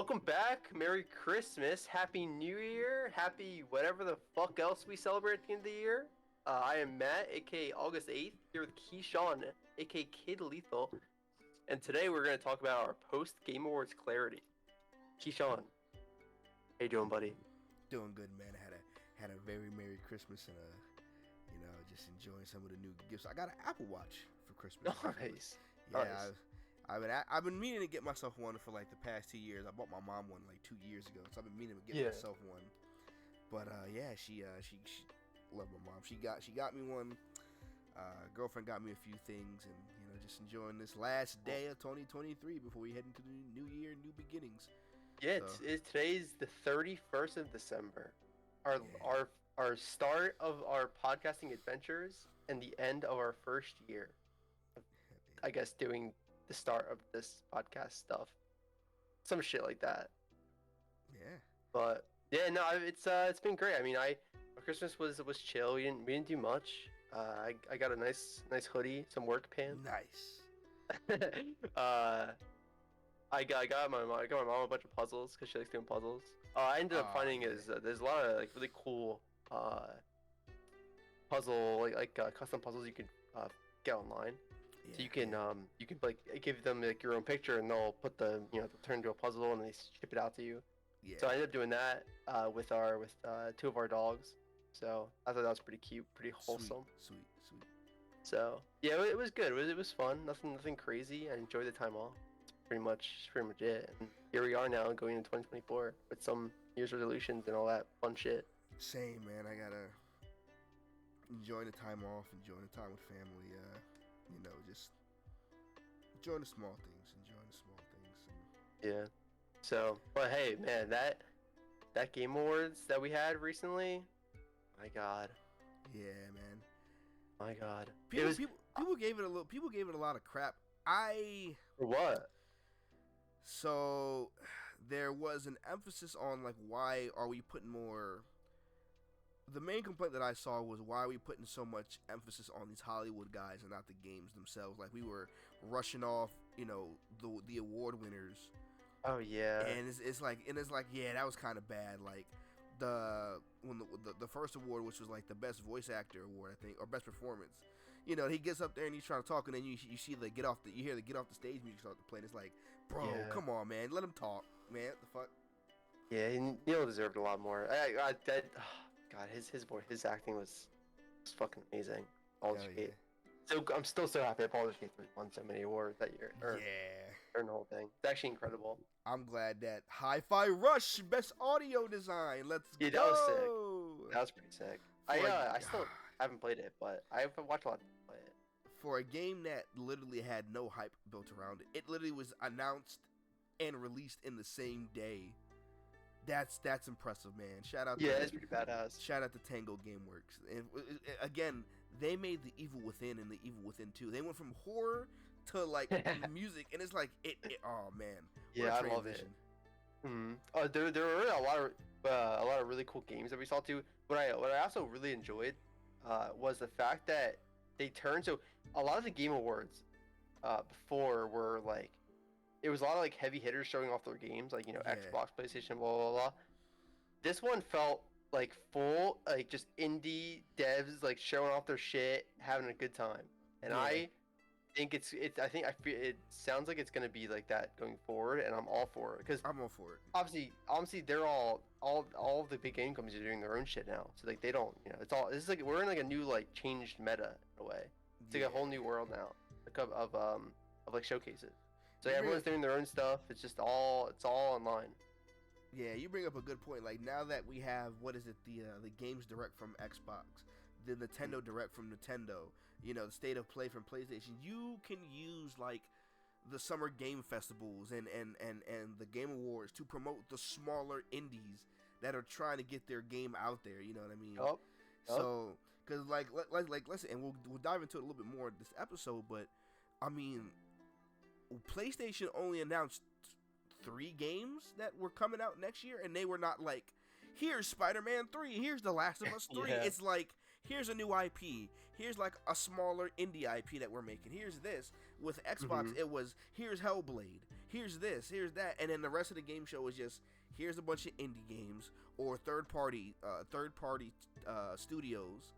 welcome back. Merry Christmas. Happy New Year. Happy whatever the fuck else we celebrate at the end of the year. I am Matt, aka August 8th, here with Keshawn, aka Kid Lethal. And today we're going to talk about our post-Game Awards clarity. Keshawn, how you doing, buddy? Doing good, man. Had a very Merry Christmas and just enjoying some of the new gifts. I got an Apple Watch for Christmas. Nice. Yeah, nice. I've been meaning to get myself one for like the past 2 years. I bought my mom one like 2 years ago, so I've been meaning to get myself one. But she love my mom. She got me one. Girlfriend got me a few things, and just enjoying this last day of 2023 before we head into the new year, new beginnings. Yeah, so. Today's the 31st of December. Our start of our podcasting adventures and the end of our first year. I guess doing the start of this podcast stuff, some shit like that. Yeah. But yeah, no, it's been great. I mean, our Christmas was chill. We didn't do much. I got a nice hoodie, some work pants. Nice. I got my mom a bunch of puzzles because she likes doing puzzles. I ended up finding there's a lot of like really cool puzzle custom puzzles you can get online. Yeah, so you can like give them like your own picture and they'll put they'll turn into a puzzle and they ship it out to you. Yeah. So I ended up doing that with two of our dogs. So I thought that was pretty cute, pretty wholesome. Sweet. So yeah, it was good. It was fun. Nothing crazy. I enjoyed the time off. Pretty much it. And here we are now going into 2024 with some year's resolutions and all that fun shit. Same, man. I gotta enjoy the time off, enjoying the time with family. Just enjoying the small things. Yeah. So, but hey, man, that Game Awards that we had recently, my God. Yeah, man. My God. People gave it a lot of crap. For what? So there was an emphasis on like why are we putting more. The main complaint that I saw was why are we putting so much emphasis on these Hollywood guys and not the games themselves? Like we were rushing off, the award winners. Oh yeah. And it's like yeah, that was kind of bad. Like the first award, which was like the best voice actor award, I think, or best performance. He gets up there and he's trying to talk, and then you see you hear the get off the stage music start to play. And it's like, bro, come on, man, let him talk, man. What the fuck? Yeah, Neil deserved a lot more. God, his acting was fucking amazing. Baldur's Gate. So I'm still so happy that Baldur's Gate won so many awards that year. Or the whole thing. It's actually incredible. I'm glad that Hi-Fi Rush Best Audio Design. Let's go. That was sick. That was pretty sick. I still haven't played it, but I've watched a lot of people play it. For a game that literally had no hype built around it, it literally was announced and released in the same day. That's impressive, man. Shout out. Yeah, it's pretty badass. Shout out to Tango Gameworks. And again, they made The Evil Within and The Evil Within 2. They went from horror to like music, and it's like oh man. Yeah, I love it. Mm-hmm. There were a lot of really cool games that we saw too. What I also really enjoyed was the fact that they turned. So a lot of the Game Awards before were like. It was a lot of like heavy hitters showing off their games, like Xbox, PlayStation, blah blah blah. This one felt like full, like just indie devs like showing off their shit, having a good time, and I think it sounds like it's gonna be like that going forward, and I'm all for it because I'm all for it. Obviously, they're all of the big game companies are doing their own shit now, so like they don't, it's all. This is like we're in like a new like changed meta in a way. It's like a whole new world now, like of like showcases. So everyone's doing their own stuff. It's all online. Yeah, you bring up a good point. Like now that we have the Games Direct from Xbox, the Nintendo Direct from Nintendo, the State of Play from PlayStation, you can use like the summer game festivals and the Game Awards to promote the smaller indies that are trying to get their game out there. You know what I mean? Yep. So, because like listen, and we'll dive into it a little bit more in this episode, but I mean. PlayStation only announced 3 games that were coming out next year, and they were not like, here's Spider-Man 3, here's The Last of Us 3. It's like, here's a new IP, here's like a smaller indie IP that we're making, here's this. With Xbox, it was, here's Hellblade, here's this, here's that, and then the rest of the game show is just here's a bunch of indie games or third party studios.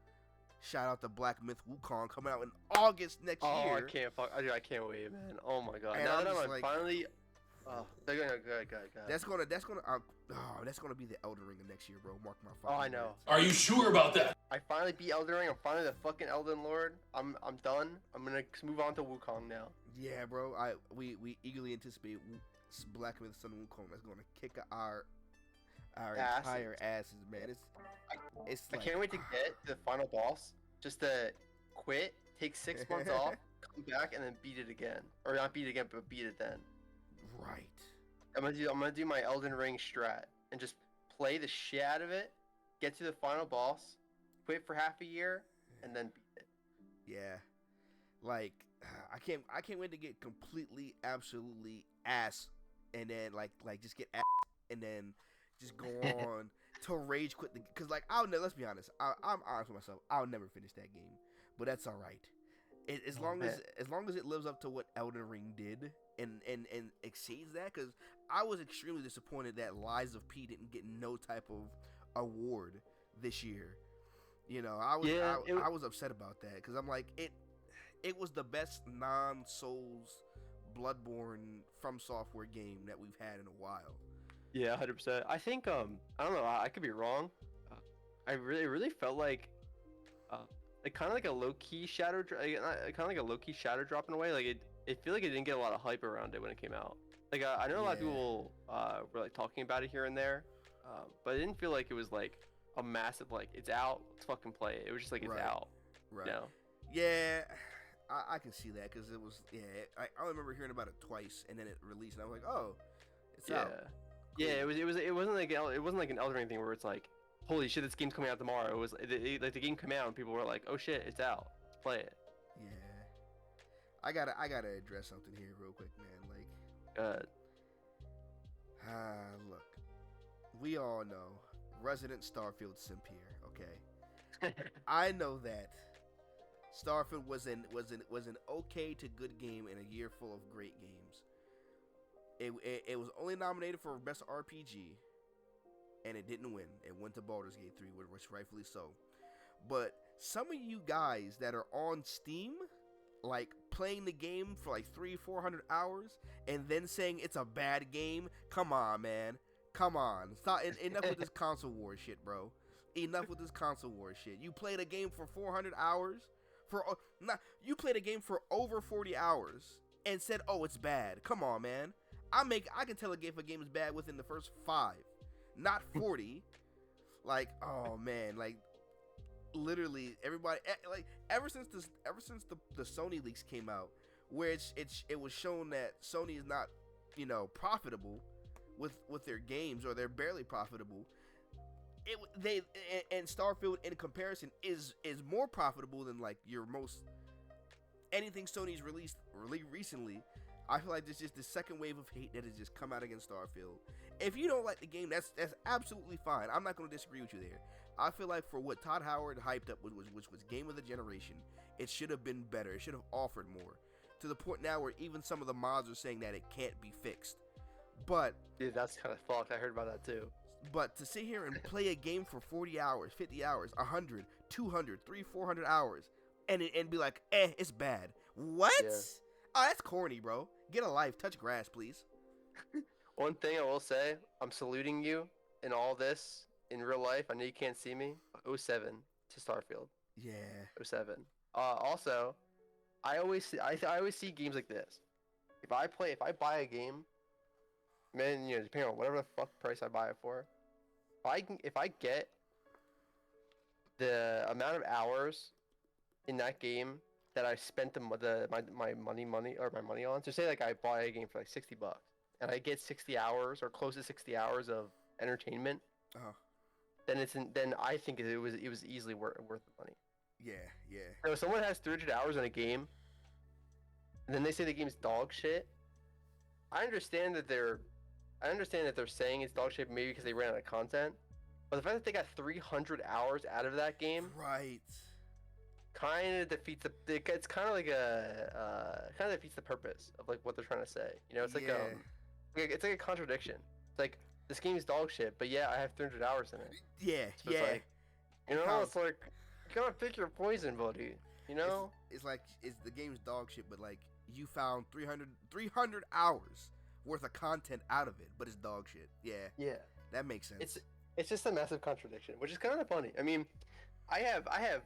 Shout out to Black Myth Wukong coming out in August next year. Dude, I can't wait, man. Oh my god. And Now I'm that just I'm like, finally. They're gonna go. that's gonna be the Elden Ring of next year, bro. Mark my fucking Oh, I know. words. Are you sure about that? I finally beat Elden Ring. I'm finally the fucking Elden Lord. I'm done. I'm gonna move on to Wukong now. Yeah, bro. We eagerly anticipate Black Myth Sun Wukong that's gonna kick our entire asses, man. It's I like, can't wait to get to the final boss. Just to quit, take 6 months off, come back, and then beat it again. Or not beat it again, but beat it then. right. I'm gonna do my Elden Ring strat and just play the shit out of it, get to the final boss, quit for half a year, and then beat it. Yeah. Like I can't wait to get completely absolutely ass and then like just get ass and then just go on to rage quit because like let's be honest, I'm honest with myself, I'll never finish that game, but that's all right. As long as it lives up to what Elden Ring did and exceeds that, because I was extremely disappointed that Lies of P didn't get no type of award this year. You know, I was upset about that because I'm like it was the best non-Souls Bloodborne from software game that we've had in a while. Yeah, 100%. I think I don't know. I could be wrong. I really felt like kind of like a low key shadow, kind of like a low key shadow drop in a way. Like it feel like it didn't get a lot of hype around it when it came out. Like I know a lot of people were like talking about it here and there, but it didn't feel like it was like a massive like it's out, let's fucking play it. It was just like it's out. Right. You know? Yeah. I can see that because it was I remember hearing about it twice and then it released and I was like, oh, it's out. Cool. Yeah, it wasn't like an Elden Ring thing where it's like, holy shit, this game's coming out tomorrow. It was like the game came out and people were like, oh shit, it's out, let's play it. Yeah, I gotta address something here real quick, man. Like, look, we all know resident Starfield simp here, okay? I know that Starfield was an okay to good game in a year full of great games. It was only nominated for Best RPG, and it didn't win. It went to Baldur's Gate 3, which rightfully so. But some of you guys that are on Steam, like playing the game for like 300-400 hours, and then saying it's a bad game, come on, man. Come on. Stop. Enough with this console war shit, bro. Enough with this console war shit. You played a game for 400 hours? You played a game for over 40 hours and said, "Oh, it's bad." Come on, man. I can tell if a game is bad within the first 5, not 40. Like, oh man, like literally everybody like ever since the Sony leaks came out, where it was shown that Sony is not, profitable with their games, or they're barely profitable. And Starfield in comparison is more profitable than like your most anything Sony's released really recently. I feel like there's just the second wave of hate that has just come out against Starfield. If you don't like the game, that's absolutely fine. I'm not going to disagree with you there. I feel like for what Todd Howard hyped up, which was game of the generation, it should have been better. It should have offered more. To the point now where even some of the mods are saying that it can't be fixed. But dude, that's kind of fucked. I heard about that too. But to sit here and play a game for 40 hours, 50 hours, 100, 200, 300, 400 hours, and be like, it's bad. What? Yeah. Oh, that's corny, bro. Get a life. Touch grass, please. One thing I will say, I'm saluting you in all this in real life. I know you can't see me. 07 to Starfield. Yeah. 07. Also, I always see games like this. If I buy a game, man, depending on whatever the fuck price I buy it for, if I get the amount of hours in that game that I spent my money on. So say like I buy a game for like $60 and I get 60 hours or close to 60 hours of entertainment. Then I think it was easily worth the money. Yeah. So if someone has 300 hours in a game, and then they say the game's dog shit, I understand that they're saying it's dog shit maybe because they ran out of content, but the fact that they got 300 hours out of that game, right? kind of defeats it's kind of like kind of defeats the purpose of like what they're trying to say. You know, it's like Yeah. it's like a contradiction. It's like this game is dog shit, but yeah, I have 300 hours in it. Yeah, So it's yeah. like, you know, it's like you gotta pick your poison, buddy. You know, It's like it's the game's dog shit, but like you found 300 hours worth of content out of it, but it's dog shit. Yeah, yeah, that makes sense. it's just a massive contradiction, which is kind of funny. I mean, I have I have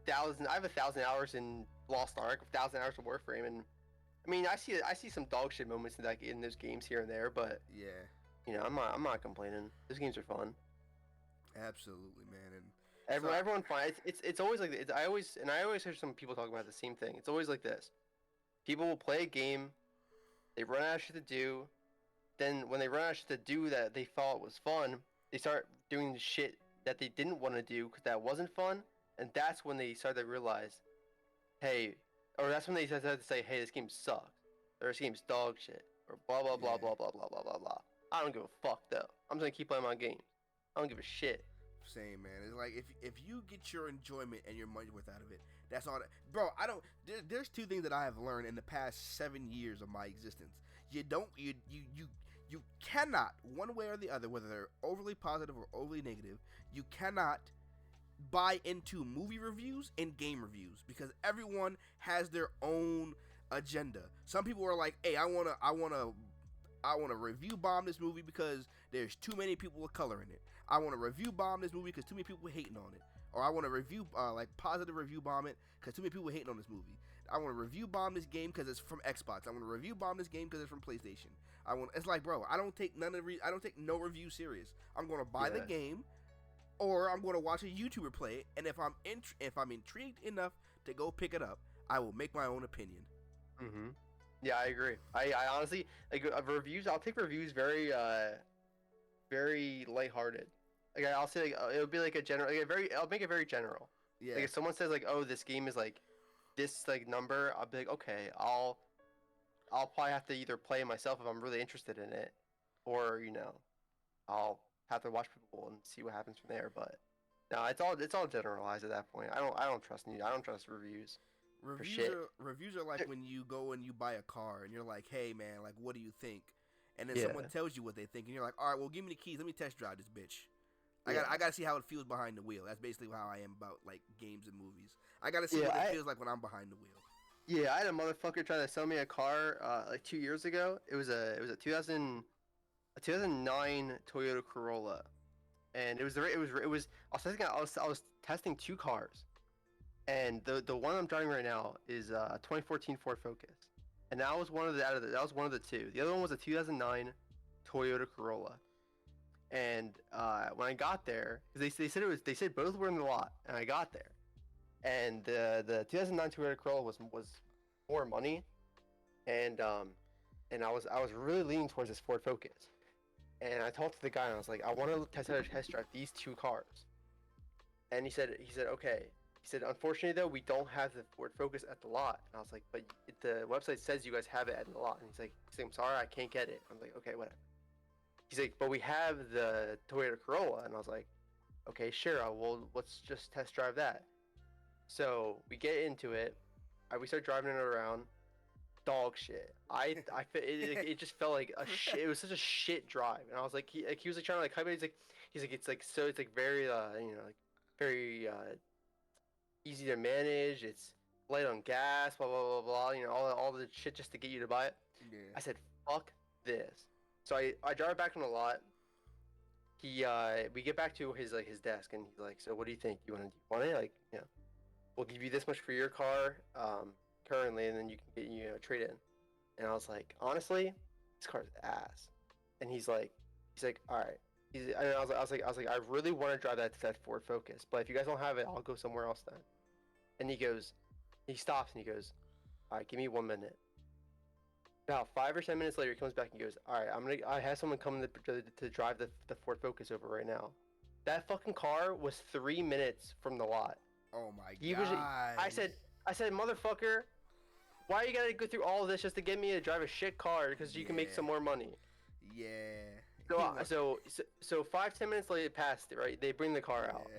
1,000 hours in Lost Ark, 1,000 hours of Warframe, and I mean, I see some dog shit moments in those games here and there, but Yeah, you know, I'm not complaining. Those games are fun. absolutely, man. And Everyone finds it's always like I always hear some people talking about the same thing. It's always like this. People will play a game, they run out of shit to do, then when they run out of shit to do that they thought was fun, they start doing the shit that they didn't want to do because that wasn't fun, and that's when they start to realize, hey, or that's when they start to say, hey, this game sucks, or this game's dog shit, or blah blah blah yeah, blah blah blah blah blah blah. I don't give a fuck though. I'm just gonna keep playing my game. I don't give a shit. same, man. It's like if you get your enjoyment and your money worth out of it, that's all. Bro, I don't. There's two things that I have learned in the past 7 years of my existence. You cannot, one way or the other, whether they're overly positive or overly negative, you cannot buy into movie reviews and game reviews because everyone has their own agenda. Some people are like, "Hey, I wanna review bomb this movie because there's too many people of color in it. I want to review bomb this movie because too many people hating on it, or I want to review like positive review bomb it because too many people hating on this movie. I want to review bomb this game because it's from Xbox. I want to review bomb this game because it's from PlayStation. It's like, bro, I don't take I don't take no review serious. I'm gonna buy the game, or I'm gonna watch a YouTuber play it, and if I'm intrigued enough to go pick it up, I will make my own opinion. Mm-hmm. Yeah, I agree. I honestly like reviews. I'll take reviews very lighthearted. Like I'll say like it'll be like a general, like a very. I'll make it very general. Yeah, Like if someone says like, "Oh, this game is like this like number," I'll be like, "Okay, I'll probably have to either play it myself if I'm really interested in it, or you know, I'll have to watch people and see what happens from there." But no, it's all generalized at that point. I don't trust I don't trust reviews for shit. Reviews are like when you go and you buy a car and you're like, "Hey man, like what do you think?" And then Yeah. someone tells you what they think, and you're like, "All right, well give me the keys. Let me test drive this bitch." Yeah. I gotta see how it feels behind the wheel. That's basically how I am about like games and movies. I gotta see Yeah, what it feels like when I'm behind the wheel. Yeah, I had a motherfucker try to sell me a car like 2 years ago. It was a 2009 Toyota Corolla, and it was I was testing two cars, and the one I'm driving right now is a 2014 Ford Focus, and that was one of the that was one of the two. The other one was a 2009 Toyota Corolla, and when I got there, 'cause they said both were in the lot, and I got there. And the 2009 Toyota Corolla was more money, and I was really leaning towards this Ford Focus, and I talked to the guy and I was like, I want to test drive these two cars, and he said okay. He said, unfortunately though, we don't have the Ford Focus at the lot, and I was like, but the website says you guys have it at the lot, and he's like, I'm sorry, I can't get it. I'm like, okay, whatever. He's like, but we have the Toyota Corolla, and I was like, okay, sure, let's just test drive that. So we get into it. We start driving it around. Dog shit. It just felt like a shit. It was such a shit drive, and I was like, he was like trying to like hype it. He's like it's like so it's like very you know like very easy to manage. It's light on gas. Blah blah blah blah. You know all the shit just to get you to buy it. Yeah. I said fuck this. So I drive back on the lot. We get back to his desk, and he's like, so what do you think? You want it? Like, yeah. We'll give you this much for your car currently, and then you can get trade in. And I was like, honestly, this car's ass. And he's like, all right. And I was like, I really want to drive that Ford Focus, but if you guys don't have it, I'll go somewhere else then. And he stops and he goes, all right, give me 1 minute. About 5 or 10 minutes later, he comes back and goes, all right, I have someone coming to drive the Ford Focus over right now. That fucking car was 3 minutes from the lot. Oh my god. I said, motherfucker, why you gotta go through all of this just to get me to drive a shit car because you can make some more money? Yeah. So 5-10 minutes later passed, right? They bring the car out,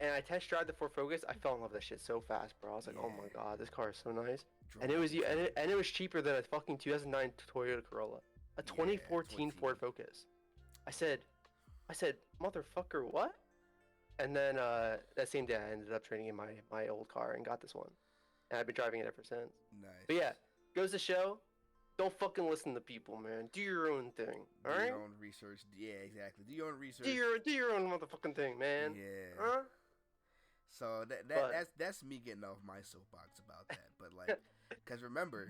and I test drive the Ford Focus. I fell in love with that shit so fast, bro. I was like, oh my Yeah. god, this car is so nice. And Drove it was me crazy. and it was cheaper than a fucking 2009 Toyota Corolla, a 2014 Ford Focus. I said, motherfucker, what? And then that same day, I ended up trading in my old car and got this one, and I've been driving it ever since. Nice. But yeah, goes to show, don't fucking listen to people, man. Do your own thing, all right? Do your own research. Yeah, exactly. Do your own research. Do your own motherfucking thing, man. Yeah. Huh? So that's me getting off my soapbox about that. But like, because remember,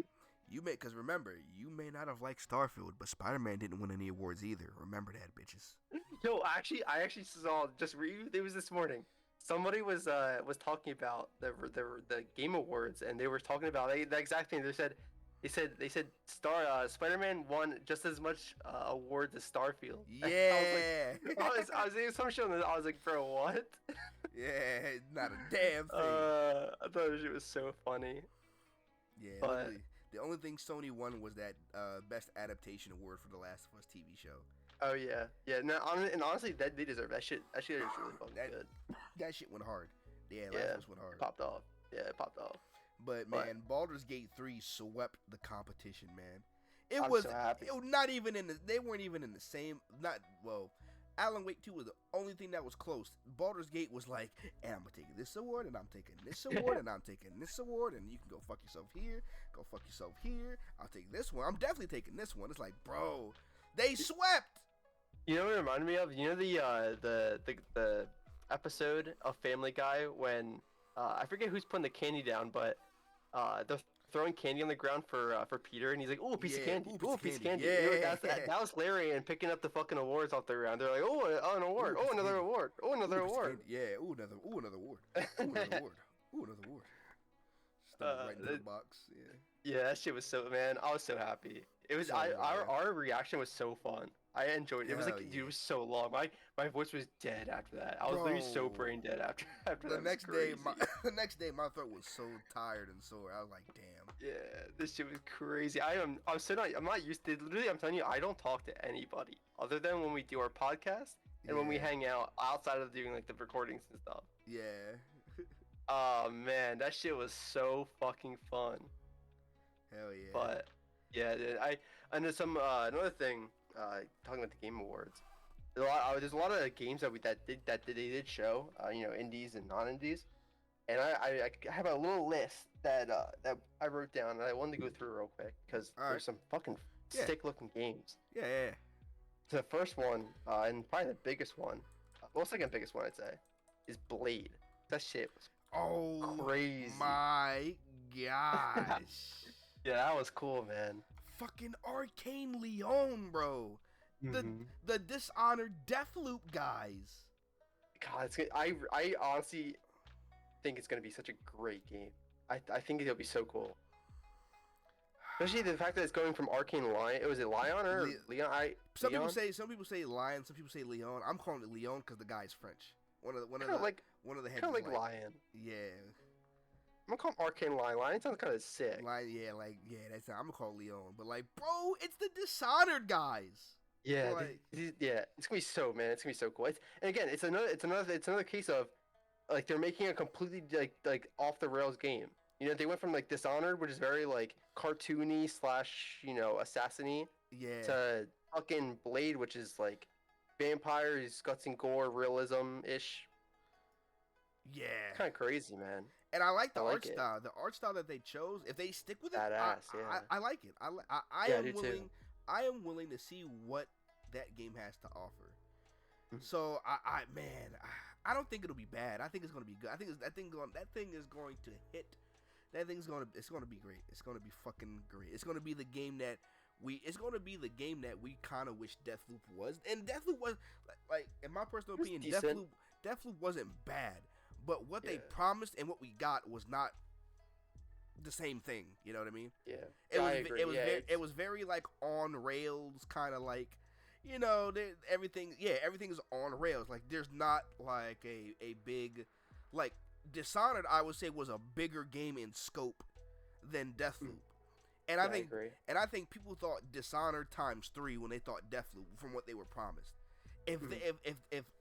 you may not have liked Starfield, but Spider-Man didn't win any awards either. Remember that, bitches. No, I actually saw it was this morning. Somebody was talking about the Game Awards, and they were talking about the exact thing. They said Spider-Man won just as much awards as Starfield. Yeah. I was seeing some show, and I was like, bro, what? Yeah, not a damn thing. I thought it was so funny. Yeah, but literally, the only thing Sony won was that best adaptation award for the Last of Us TV show. Oh yeah. No, and honestly, that they deserve that shit. That shit is really fucking good. That shit went hard. Yeah, Last of Us went hard. Popped off. Yeah, it popped off. But man, Baldur's Gate 3 swept the competition, man. I'm so happy. It was not even in the. They weren't even in the same. Alan Wake 2 was the only thing that was close. Baldur's Gate was like, and I'm taking this award, and I'm taking this award, and I'm taking this award, and you can go fuck yourself here, go fuck yourself here. I'll take this one. I'm definitely taking this one. It's like, bro, they swept. You know what it reminded me of? You know the episode of Family Guy when I forget who's putting the candy down, but they're throwing candy on the ground for Peter, and he's like, "Oh, a piece of candy! Oh, a piece of candy!" Yeah, you know, that was Larry and picking up the fucking awards off the ground. They're like, "Oh, an award! Oh, another award! Oh, another award!" Yeah, another award! Another award! Another award! Right in the box. Yeah, that shit was so, man. I was so happy. It was our reaction was so fun. I enjoyed it. It was like, dude, it was so long. My voice was dead after that. I was literally so brain dead after that. The next day my throat was so tired and sore. I was like, damn. Yeah, this shit was crazy. I'm not used to, literally, I'm telling you, I don't talk to anybody other than when we do our podcast and when we hang out outside of doing like the recordings and stuff. Yeah. Oh man, that shit was so fucking fun. Hell yeah. But yeah, and there's some another thing. Talking about the Game Awards, there's a lot of games that they did show, indies and non-indies, and I have a little list that I wrote down and I wanted to go through real quick because there's some fucking sick-looking games. Yeah. So the first one, and probably the biggest one, second biggest one I'd say, is Blade. That shit was crazy. My gosh. Yeah, that was cool, man. Fucking Arcane Leon, bro. The Dishonored Deathloop guys. God, I honestly think it's gonna be such a great game. I think it'll be so cool. Especially the fact that it's going from Arcane Lion. Was it Lion or Leon? Some people say Lion. Some people say Leon. I'm calling it Leon because the guy's French. One of the heads. Kind of like Lion. Yeah. I'm gonna call him Arcane Lion. Lion sounds kind of sick. I'm gonna call it Leon. But like, bro, it's the Dishonored guys. Yeah, it's gonna be so, man. It's gonna be so cool. And again, it's another case of like they're making a completely like off the rails game. You know, they went from like Dishonored, which is very like cartoony / assassin-y, to fucking Blade, which is like vampires, guts and gore, realism ish. Yeah, kind of crazy, man. And I like the art style. The art style that they chose, if they stick with it, I like it. I am willing to see what that game has to offer. So I don't think it'll be bad. I think it's gonna be good. I think that thing is going to hit. It's gonna be great. It's gonna be fucking great. It's gonna be the game that we kind of wish Deathloop was. And Deathloop was like in my personal opinion, Deathloop wasn't bad. But what they promised and what we got was not the same thing. You know what I mean? Yeah. I agree. It was very like on rails, kind of like, everything is on rails. Like there's not like a big, like Dishonored, I would say was a bigger game in scope than Deathloop. And I think people thought Dishonored times 3 when they thought Deathloop from what they were promised. If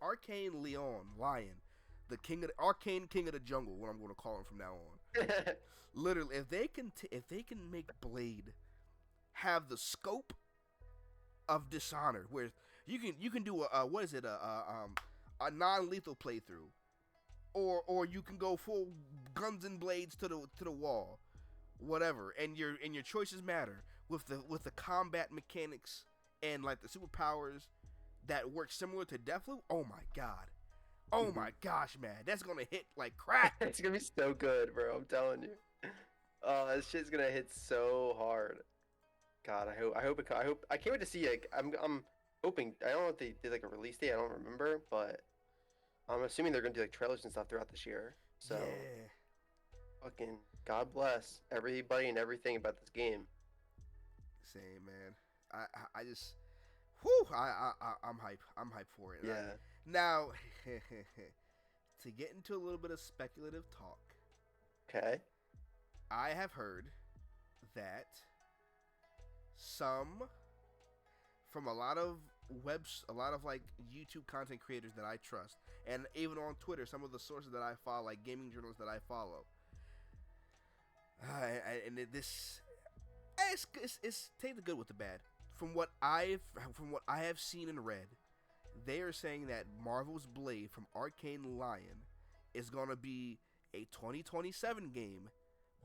Arcane Lion the arcane king of the jungle, what I'm going to call him from now on. Literally, if they can make Blade have the scope of Dishonored, where you can do a non-lethal playthrough, or you can go full guns and blades to the wall, whatever, and your choices matter with the combat mechanics and like the superpowers that work similar to Deathloop. Oh my god. Oh my gosh, man, that's gonna hit like crack. It's gonna be so good, bro. I'm telling you. This shit's gonna hit so hard. God, I can't wait to see. Like, I'm hoping. I don't know if they did like a release date. I don't remember, but I'm assuming they're gonna do like trailers and stuff throughout this year. So, Yeah. fucking God bless everybody and everything about this game. Same, man. I just, whew, I'm hype. I'm hype for it. Yeah. Now, to get into a little bit of speculative talk, Okay. I have heard that from a lot of like YouTube content creators that I trust, and even on Twitter, some of the sources that I follow, like gaming journalists that I follow, it's take the good with the bad. From what I have seen and read, they are saying that Marvel's Blade from Arcane Lion is gonna be a 2027 game,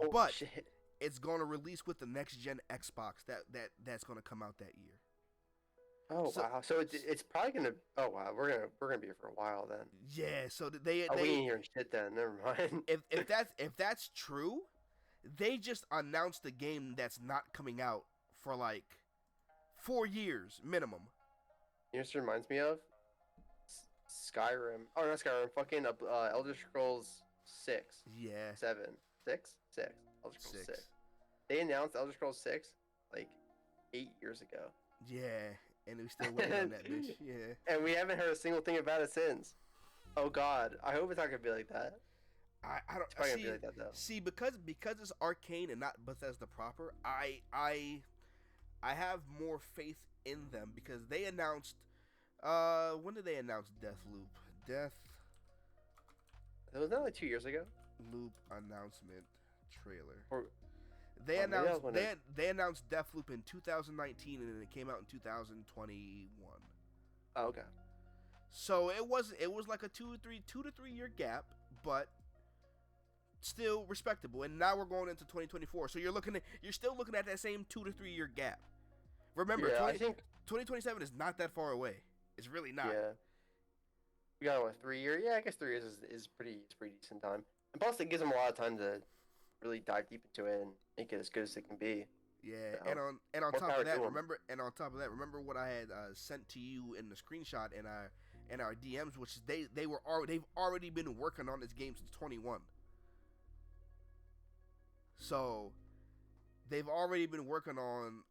Oh, but shit. it's gonna release with the next gen Xbox that's gonna come out that year. Oh wow. So it's probably gonna. Oh wow. We're gonna be here for a while then. Yeah, so they We ain't hearing shit then. Never mind. if that's true, they just announced a game that's not coming out for like 4 years minimum. You know what this reminds me of? Skyrim. Oh, not Skyrim. Fucking Elder Scrolls 6. Yeah. 7. 6? 6. Elder Scrolls 6. 6. They announced Elder Scrolls 6 like 8 years ago. Yeah, and we still waiting on that bitch. Yeah. And we haven't heard a single thing about it since. Oh god. I hope it's not gonna be like that. I don't It's probably see, gonna be like that though. see because it's Arcane and not Bethesda proper. I have more faith in them because they announced. When did they announce Deathloop? Was that like 2 years ago? Deathloop announcement trailer. Or They maybe that announced was when they announced Deathloop in 2019 and then it came out in 2021. oh, okay. So it was like a 2 to 3 year gap, but still respectable. And now we're going into 2024. So you're still looking at that same 2 to 3 year gap. Remember, Yeah, I think 2027 is not that far away. It's really not. yeah. We got what, 3 years? Yeah, I guess 3 years is pretty decent time. And plus, it gives them a lot of time to really dive deep into it and make it as good as it can be. Yeah, So, and on more top power of that, to 'em. remember what I had sent to you in the screenshot in our DMs, which is they've already been working on this game since 21. So they've already been working on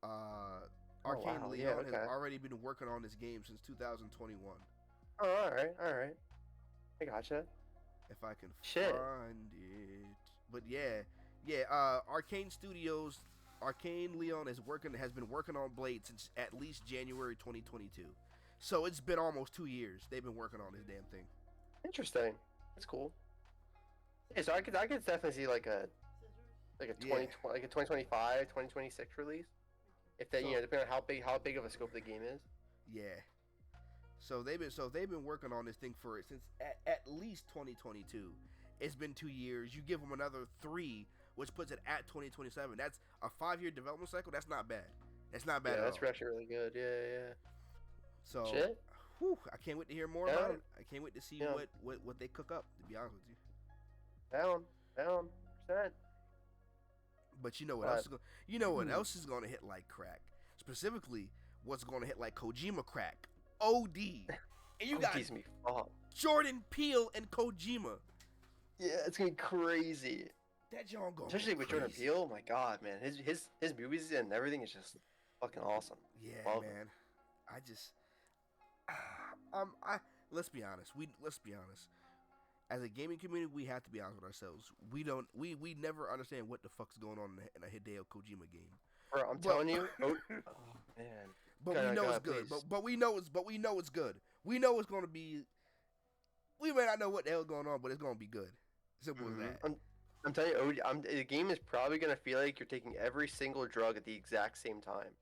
Arcane wow. Leon Yeah, has okay. already been working on this game since 2021. Oh, all right. I gotcha. If I can Shit. find it, but yeah. Arcane Studios, Arcane Leon has been working on Blade since at least January 2022. So it's been almost 2 years they've been working on this damn thing. Interesting. That's cool. Yeah, so I could definitely see like a 2025, 2026 release. If that, depending on how big of a scope the game is. Yeah. So they've been working on this thing since at least 2022. It's been 2 years. You give them another 3, which puts it at 2027. That's a 5-year development cycle. That's not bad. That's not bad. Yeah, at that's all. actually really good. Yeah. So, Shit. whew, I can't wait to hear more about it. I can't wait to see what they cook up. To be honest with you. Down, percent. But you know what else is else is going to hit like crack. Specifically, what's going to hit like Kojima Krack. OD. And you got me fucked. Jordan Peele and Kojima. Yeah, it's gonna be crazy. That John going Especially with Jordan crazy. Peele. Oh my god, man, his movies and everything is just fucking awesome. Yeah, Love man. it. I just, let's be honest. As a gaming community, we have to be honest with ourselves. We never understand what the fuck's going on in a Hideo Kojima game. Bro, I'm telling you. Oh man. But we know it's good. But we know it's good. We know it's going to be we may not know what the hell's going on, but it's gonna be good. Simple as that. I'm telling you, the game is probably gonna feel like you're taking every single drug at the exact same time.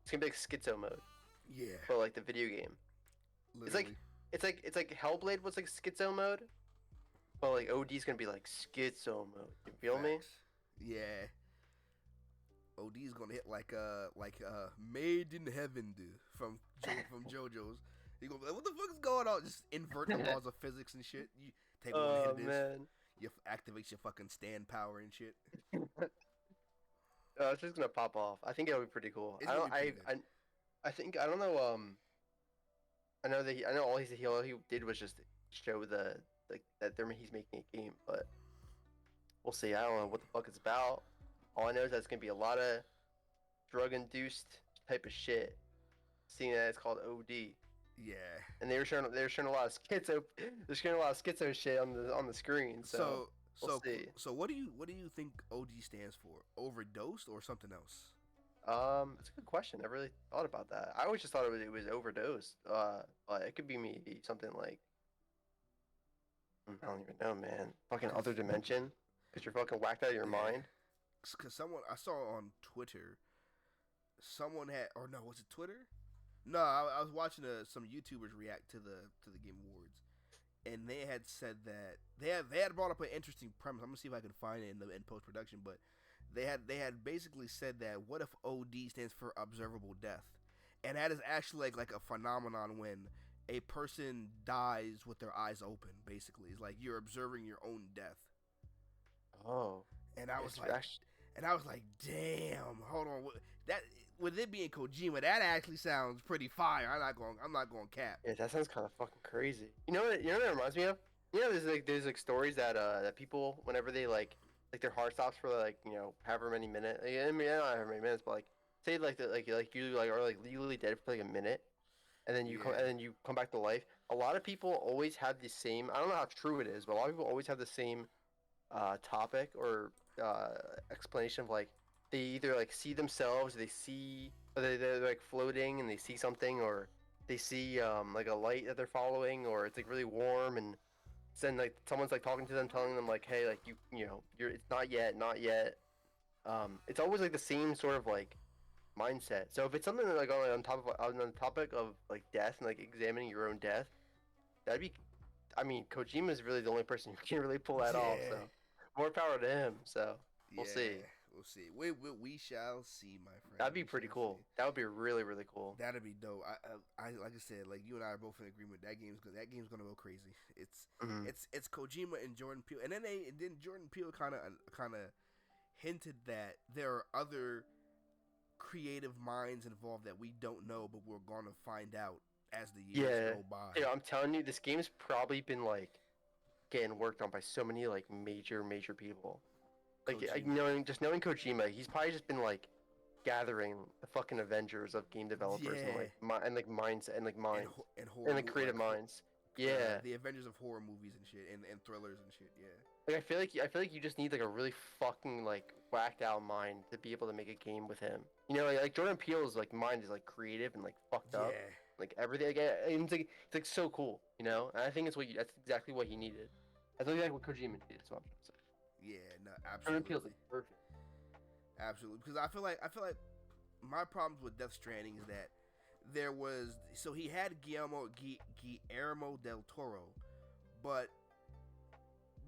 It's gonna be like schizo mode Yeah, for like the video game. literally. It's like Hellblade was like schizo mode, but like OD's gonna be like schizo mode. You feel me? Facts. Yeah. OD's gonna hit like Made in Heaven from JoJo's. He gonna be like, what the fuck is going on? Just invert the laws of physics and shit. You take one hit of this, man. you activate your fucking stand power and shit. It's just gonna pop off. I think it'll be pretty cool. It's gonna be pretty good. I think I don't know. I know that I know all he did was just show that he's making a game, but we'll see. I don't know what the fuck it's about. All I know is that it's gonna be a lot of drug-induced type of shit. Seeing that it's called OD. Yeah. And they were showing a lot of schizo shit on the screen. So we'll see. So what do you think OD stands for? Overdosed or something else? That's a good question. I really thought about that. I always just thought it was overdosed. But it could be maybe something like I don't even know, man. Fucking other dimension. Cause you're fucking whacked out of your mind. Cause I saw on Twitter, someone had, or no, was it Twitter? No, I was watching some YouTubers react to the Game Awards, and they had said that they had brought up an interesting premise. I'm gonna see if I can find it in post production, but they had basically said that what if OD stands for observable death, and that is actually like a phenomenon when a person dies with their eyes open. Basically, it's like you're observing your own death. Oh, and I was like, damn, hold on, that. With it being Kojima, that actually sounds pretty fire. I'm not going cap. Yeah, that sounds kind of fucking crazy. You know what it reminds me of? You know, there's stories that that people, whenever they like their heart stops for like however many minutes. I mean, not however many minutes, but like say you are legally dead for like a minute, and then you come back to life. A lot of people always have the same. I don't know how true it is, but a lot of people always have the same topic or explanation of like. They either like see themselves, they're like floating and they see something, or they see like a light that they're following, or it's like really warm, and then like someone's like talking to them, telling them like, hey, like you're it's not yet. It's always like the same sort of like mindset. So if it's something like on the topic of like death and like examining your own death, that'd be, I mean, Kojima is really the only person who can really pull that off. So more power to him. So we'll see. We'll see. We shall see, my friend. That'd be pretty cool. That would be really, really cool. That'd be dope. I like I said, like you and I are both in agreement. That game's gonna go crazy. It's Kojima and Jordan Peele, and then Jordan Peele kind of hinted that there are other creative minds involved that we don't know, but we're gonna find out as the years go by. Yeah, I'm telling you, this game's probably been like getting worked on by so many like major people. Like knowing Kojima, he's probably just been like gathering the fucking Avengers of game developers and minds and minds and like creative minds. Yeah, the Avengers of horror movies and shit and thrillers and shit. Yeah. Like I feel like you just need like a really fucking like whacked out mind to be able to make a game with him. You know, like Jordan Peele's like mind is like creative and like fucked up. Like everything. Like, it's like so cool. You know, and I think that's exactly what he needed. That's exactly what Kojima needed. So I'm trying to say. Yeah, no, absolutely. Feels like perfect. Absolutely, because I feel like my problems with Death Stranding is that he had Guillermo del Toro, but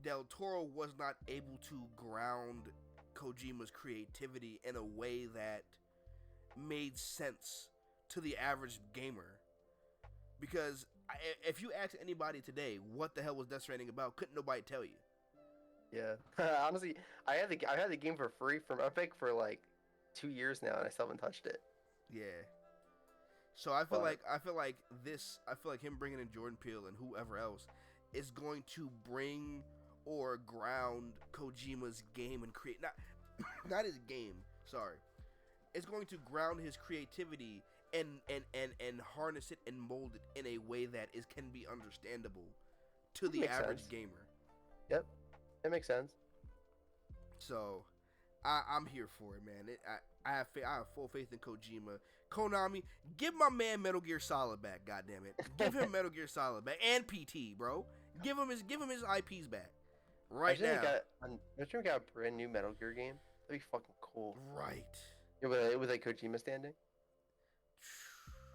del Toro was not able to ground Kojima's creativity in a way that made sense to the average gamer. Because if you ask anybody today what the hell was Death Stranding about, couldn't nobody tell you. Yeah, honestly, I had the game for free from Epic for like 2 years now, and I still haven't touched it. Yeah. So I feel like him bringing in Jordan Peele and whoever else is going to bring or ground Kojima's game and create not his game. Sorry, it's going to ground his creativity and harness it and mold it in a way that can be understandable to the average gamer. Yep. That makes sense. So, I'm here for it, man. I have full faith in Kojima. Konami, give my man Metal Gear Solid back, goddammit. Give him Metal Gear Solid back. And PT, bro. Give him his IPs back right Imagine now. imagine we got a brand new Metal Gear game. That'd be fucking cool. Right. It was like Kojima standing.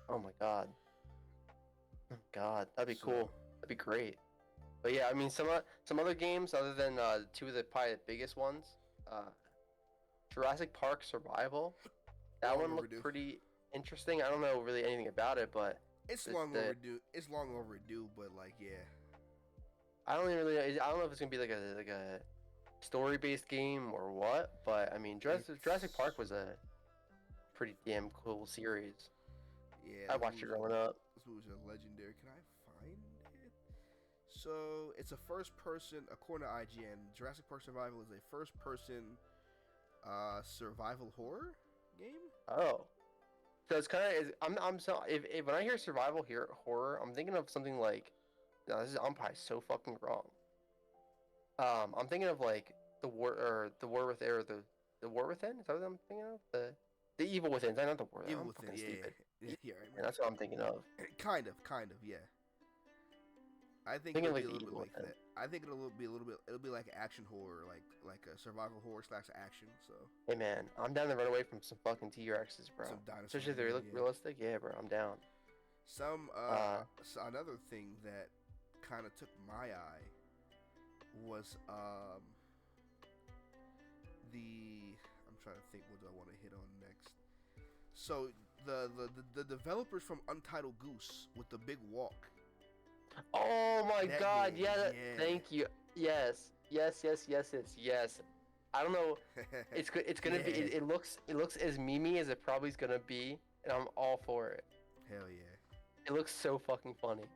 Oh my god. Oh god, that'd be cool. That'd be great. But yeah, I mean some other games other than two of the probably the biggest ones. Jurassic Park Survival. That one looked pretty interesting. I don't know really anything about it, but it's long overdue. It's long overdue, but like yeah. I don't know if it's gonna be like a story-based game or what, but I mean Jurassic Park was a pretty damn cool series. Yeah, I watched it growing up. This movie's a legendary. Can I find it? So it's a first-person, according to IGN, Jurassic Park Survival is a first-person survival horror game. Oh, so it's kind of I'm so if when I hear survival horror, I'm thinking of something like, no, I'm probably so fucking wrong. I'm thinking of like the war within, or the war within. Is that what I'm thinking of? The evil within. Not the war. Evil I'm within. fucking stupid. Yeah, Yeah, that's what I'm thinking of. Kind of, yeah. I think it'll be a little bit like that. I think it'll be a little bit. It'll be like action horror, like a survival horror / action. So. Hey man, I'm down to run away from some fucking T-Rexes, bro. Some dinosaurs. Especially if they look realistic. Yeah, bro, I'm down. So another thing that kind of took my eye was I'm trying to think, what do I want to hit on next? So the developers from Untitled Goose with the big walk. Oh my god, game, yeah, yeah. Thank you. Yes. I don't know. It's gonna be. It looks as memey as it probably is gonna be, and I'm all for it. Hell yeah. It looks so fucking funny.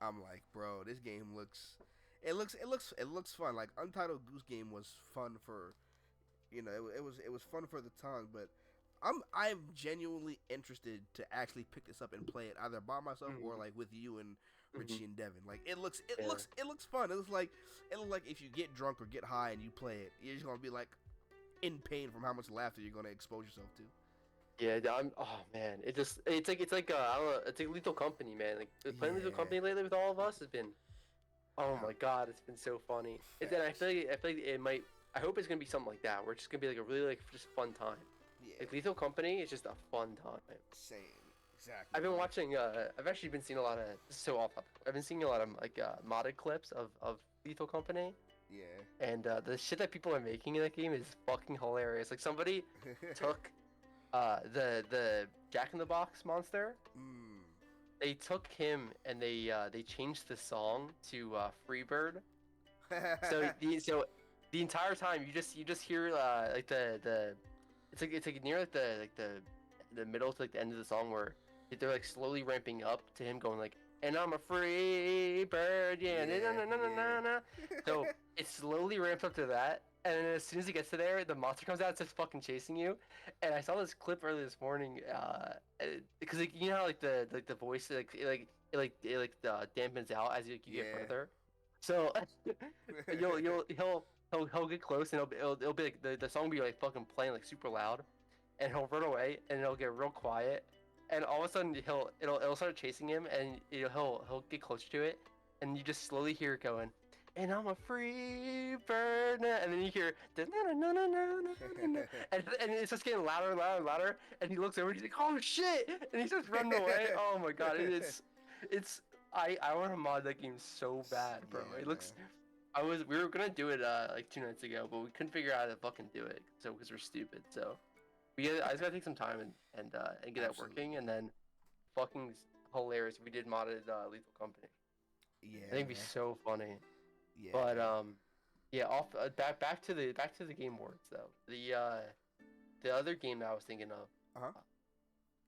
I'm like, bro, this game looks. It looks fun. Like Untitled Goose Game was fun for, it was fun for the time, but I'm genuinely interested to actually pick this up and play it either by myself or like with you and Richie and Devin. Like it looks fun. It looks like if you get drunk or get high and you play it, you're just gonna be like in pain from how much laughter you're gonna expose yourself to. Yeah, oh man, it's like I don't know, it's like Lethal Company, man. Like playing Lethal Company lately with all of us has been, oh my god, it's been so funny. And I feel like it might. I hope it's gonna be something like that, where it's just gonna be like a really like just fun time. Yeah. Like Lethal Company is just a fun time. Same, exactly. I've been watching. I've actually been seeing a lot of. This is so off topic. I've been seeing a lot of like modded clips of Lethal Company. Yeah. And the shit that people are making in that game is fucking hilarious. Like somebody took the Jack in the Box monster. They took him and they changed the song to Freebird. So the entire time you just hear like the it's like near like the middle to like the end of the song where they're like slowly ramping up to him going like, and I'm a free bird, yeah. So it slowly ramps up to that, and then as soon as he gets to there, the monster comes out and starts fucking chasing you. And I saw this clip earlier this morning, because like you know how like the voice it dampens out as you get further. So he'll get close and it'll be like the song will be like fucking playing like super loud, and he'll run away and it'll get real quiet. And all of a sudden, it'll start chasing him, and he'll get closer to it, and you just slowly hear it going, and I'm a free bird, and then you hear and it's just getting louder and louder and louder, and he looks over, and he's like, oh shit, and he starts running away. Oh my god, I want to mod that game so bad, bro. Yeah, it looks. We were gonna do it like 2 nights ago, but we couldn't figure out how to fucking do it, because we're stupid. So. I just gotta take some time and get that working, and then fucking hilarious. We did modded Lethal Company. Yeah, I think it'd be so funny. Yeah. But yeah. Back to the Game Awards though. The other game that I was thinking of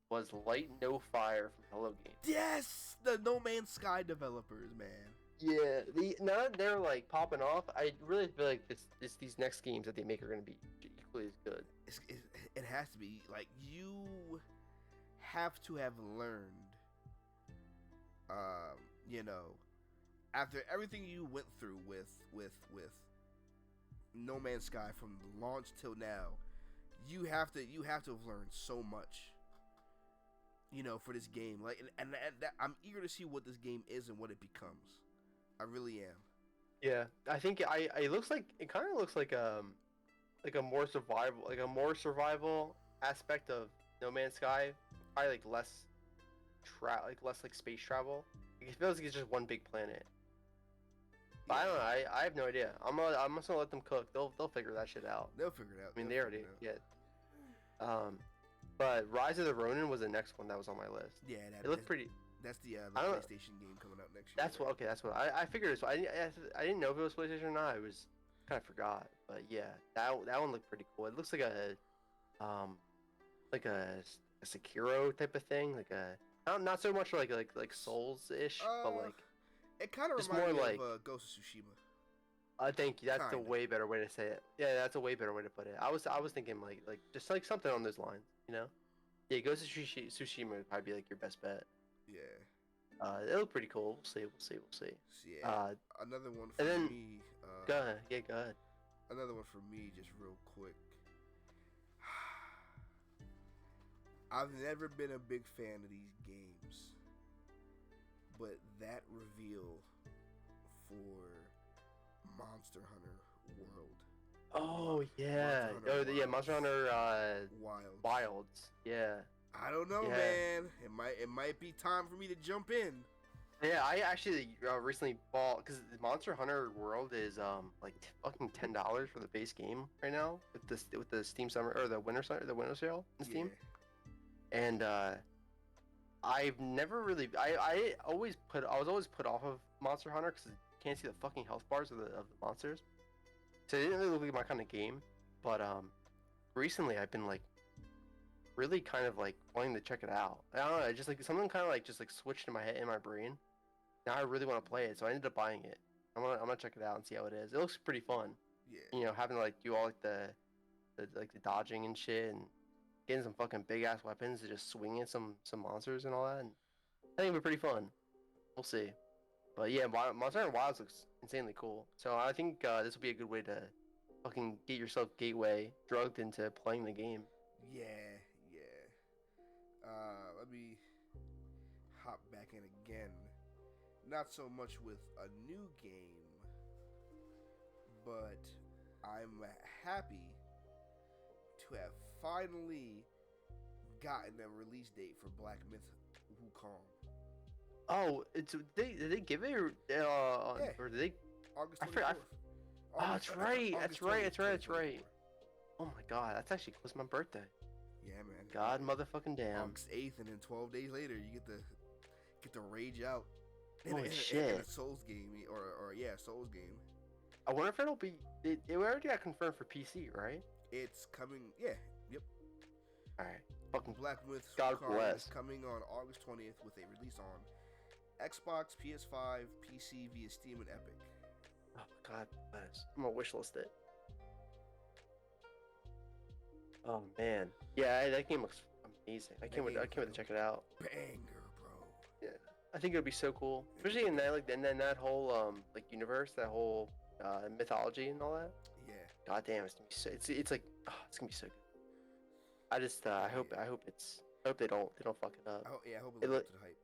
was Light No Fire from Hello Games. Yes, the No Man's Sky developers, man. Yeah, now that they're like popping off, I really feel like these next games that they make are gonna be equally as good. It has to be. Like, you have to have learned, after everything you went through with No Man's Sky from launch till now, you have to have learned so much, for this game. Like, and that, I'm eager to see what this game is and what it becomes. I really am. Yeah, I think it looks like it kind of looks like like a more survival aspect of No Man's Sky, probably like less like space travel. It feels like it's just one big planet. But Yeah, I don't know. I have no idea. I'm just gonna let them cook. They'll figure that shit out. they'll figure it out. I mean, They'll they figure already it out. But Rise of the Ronin was the next one that was on my list. Yeah, It looked pretty. that's the I don't know. PlayStation game coming out next year. That's what. Okay, that's what I figured. It was. I didn't know if it was PlayStation or not. I was kind of forgot. But yeah, that one looked pretty cool. It looks like a Sekiro type of thing. Like a not so much like Souls ish, but like It kind of just reminds me more like of Ghost of Tsushima. thank you. That's a Kinda. way better way to say it. Yeah, that's a way better way to put it. I was thinking like just like something on those lines. You know. Yeah, Ghost of Tsushima would probably be like your best bet. Yeah. It looked pretty cool. We'll see. We'll see. So, yeah. Another one for and then, me. Go ahead. Yeah, go ahead. Another one for me, just real quick. I've never been a big fan of these games, but that reveal for Monster Hunter World. Oh yeah. Monster Hunter Wilds. Yeah. I don't know, Yeah. man. It might be time for me to jump in. Yeah, I actually recently bought because Monster Hunter World is like fucking $10 for the base game right now with the Steam summer or the winter sale in Steam. And I've never really I was always put off of Monster Hunter because you can't see the fucking health bars of the monsters, so it didn't really look like my kind of game. But recently I've been like really kind of like wanting to check it out. I don't know, just like something kind of like just like switched in my head, in my brain. Now I really want to play it, so I ended up buying it. I'm gonna check it out and see how it is. It looks pretty fun. Yeah. You know, having to like do all like the dodging and shit, and getting some fucking big ass weapons to just swing at some monsters and all that. And I think it'll be pretty fun. We'll see. But yeah, Monster Hunter Wilds looks insanely cool. So I think this will be a good way to fucking get yourself gateway drugged into playing the game. Yeah. Let me hop back in again. Not so much with a new game, but I'm happy to have finally gotten a release date for Black Myth Wukong. Oh, did they give it or did they? August 24th. I forgot. Oh, that's right. That's right. Oh my god, that's actually close to my birthday. Yeah, man. God motherfucking damn. August 8th, and then 12 days later, you get to rage out. Holy shit. In a Souls game, or Souls game. I wonder if it'll be. It already got confirmed for PC, right? It's coming. Yeah. Yep. All right. Fucking Black Myth God Wukong bless. is coming on August 20th with a release on Xbox, PS5, PC via Steam and Epic. Oh my god bless. I'm gonna wishlist it. Oh man. Yeah, that game looks amazing. I can't wait to check it out. Banger, bro. Yeah. I think it would be so cool, especially in that whole like universe, that whole mythology and all that. Yeah. God damn, it's gonna be so. It's like it's gonna be so good. I just I hope they don't fuck it up. I hope it lives up to the hype.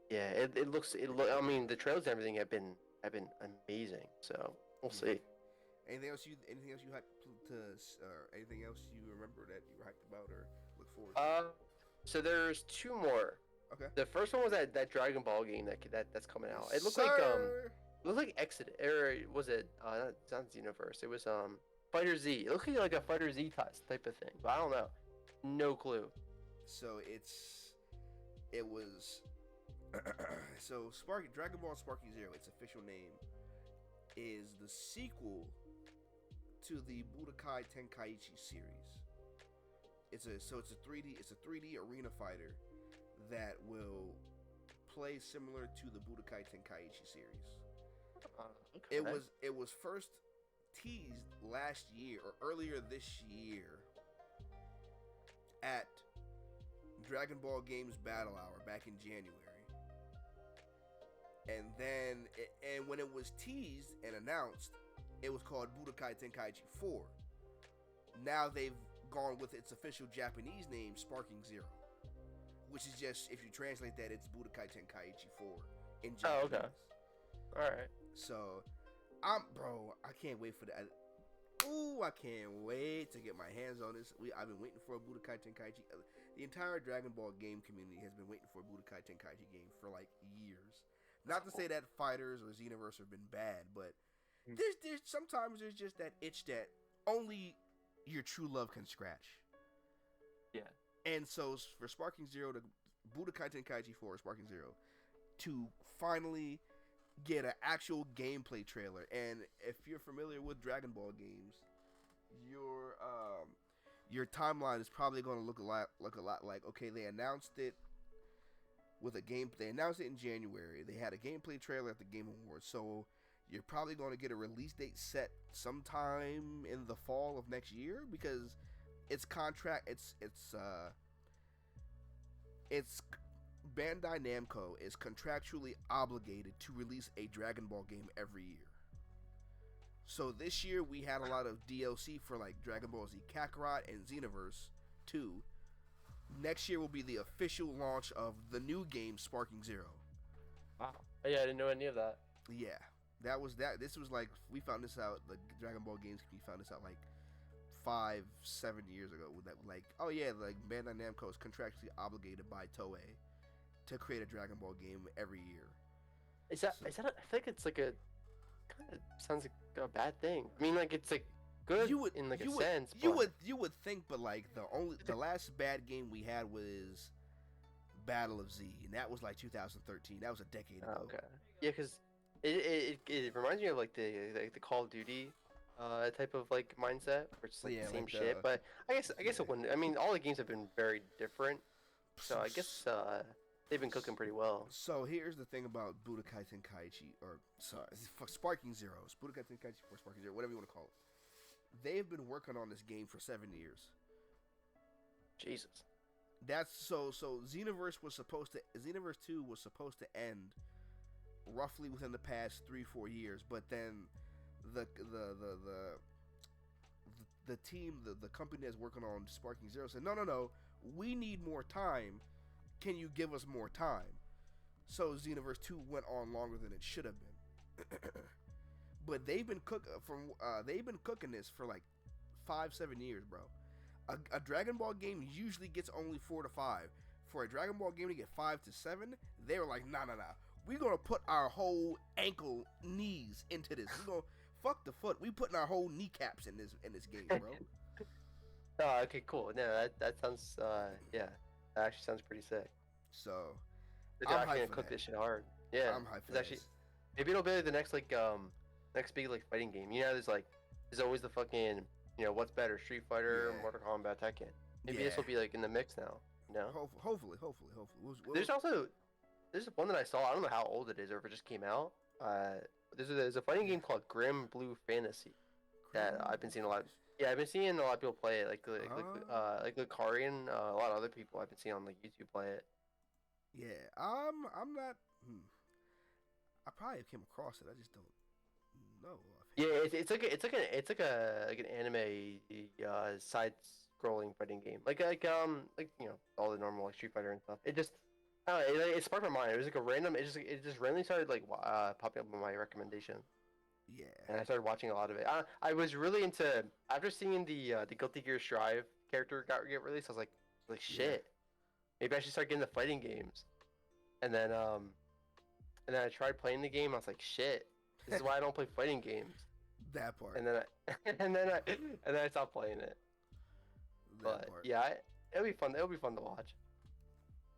Yeah, it looks. I mean, the trailers and everything have been amazing. So we'll see. Anything else you hyped to anything else you remember that you were hyped about or look forward to? So there's two more. Okay. The first one was that Dragon Ball game that's coming out. It looked like Exodus, or was it? It's not Xenoverse. It was Fighter Z. It looked like a Fighter Z type of thing, but I don't know. No clue. So it was so Dragon Ball Sparking Zero, its official name, is the sequel to the Budokai Tenkaichi series. It's a 3D arena fighter that will play similar to the Budokai Tenkaichi series. Okay. It was first teased last year or earlier this year at Dragon Ball Games Battle Hour back in January. And then when it was teased and announced, it was called Budokai Tenkaichi 4. Now they've gone with its official Japanese name, Sparking Zero, which is just, if you translate that, it's Budokai Tenkaichi 4 in Japanese. Oh, okay. All right. So I can't wait for that. Ooh, I can't wait to get my hands on this. I've been waiting for a Budokai Tenkaichi. The entire Dragon Ball game community has been waiting for a Budokai Tenkaichi game for like years. Not to say that Fighters or Xenoverse have been bad, but there's sometimes there's just that itch that only your true love can scratch. Yeah. And so for Sparking Zero to Budokai Tenkaichi 4 Sparking Zero to finally get an actual gameplay trailer. And if you're familiar with Dragon Ball games, your timeline is probably going to look a lot like, okay, they announced it with a game. They announced it in January. They had a gameplay trailer at the Game Awards. So you're probably going to get a release date set sometime in the fall of next year, because it's Bandai Namco is contractually obligated to release a Dragon Ball game every year. So this year we had a lot of DLC for like Dragon Ball Z Kakarot and Xenoverse 2. Next year will be the official launch of the new game Sparking Zero. Wow. Oh, yeah, I didn't know any of that. Yeah. That was that. This was like, we found this out, the Dragon Ball games, we found this out like 5-7 years ago. That, like, oh yeah, like Bandai Namco is contractually obligated by Toei to create a Dragon Ball game every year. Is that I feel like it's like a kind of sounds like a bad thing. I mean, like it's like good in like a sense. You would think, but like the last bad game we had was Battle of Z, and that was like 2013. That was a decade ago. Okay. Yeah, because it reminds me of like the Call of Duty type of like mindset, where it's like the same like shit. But I guess it wouldn't. I mean, all the games have been very different, so I guess they've been cooking pretty well. So here's the thing about Budokai Tenkaichi, or sorry, Sparking Zeros, Budokai Tenkaichi 4 Sparking Zero, whatever you want to call it. They've been working on this game for 7 years. Jesus. That's so Xenoverse 2 was supposed to end roughly within the past 3-4 years, but then the team, the company that's working on Sparking Zero said, no, we need more time. Can you give us more time? So Xenoverse 2 went on longer than it should have been. But they've been cooking this for like 5-7 years, bro. A Dragon Ball game usually gets only 4 to 5. For a Dragon Ball game to get 5 to 7, they were like, nah. We're gonna put our whole ankle, knees into this. We're gonna fuck the foot. We putting our whole kneecaps in this game, bro. Oh, okay, cool. No, that sounds yeah. That actually sounds pretty sick. So they're actually gonna cook this shit hard. Yeah, I'm hyped for this. Actually, maybe it'll be like the next next big like fighting game. You know, there's always the fucking, you know, what's better, Street Fighter, Mortal Kombat, Tekken. Maybe this will be like in the mix now. You know. Hopefully. There's one that I saw. I don't know how old it is or if it just came out. There's a fighting game called Grim Blue Fantasy that I've been seeing a lot. Yeah, I've been seeing a lot of people play it, like Lucari and a lot of other people I've been seeing on like YouTube play it. Yeah, I'm not. I probably came across it. I just don't know. Yeah, it's like an anime side-scrolling fighting game, like you know, all the normal like Street Fighter and stuff. It just it sparked my mind. It was like a random. It just randomly started like popping up on my recommendation. Yeah. And I started watching a lot of it. I was really into, after seeing the Guilty Gear Strive character get released. I was like shit. Maybe I should start getting the fighting games. And then I tried playing the game. I was like, shit. This is why I don't play fighting games. That part. And then I stopped playing it. But yeah, it'll be fun. It'll be fun to watch.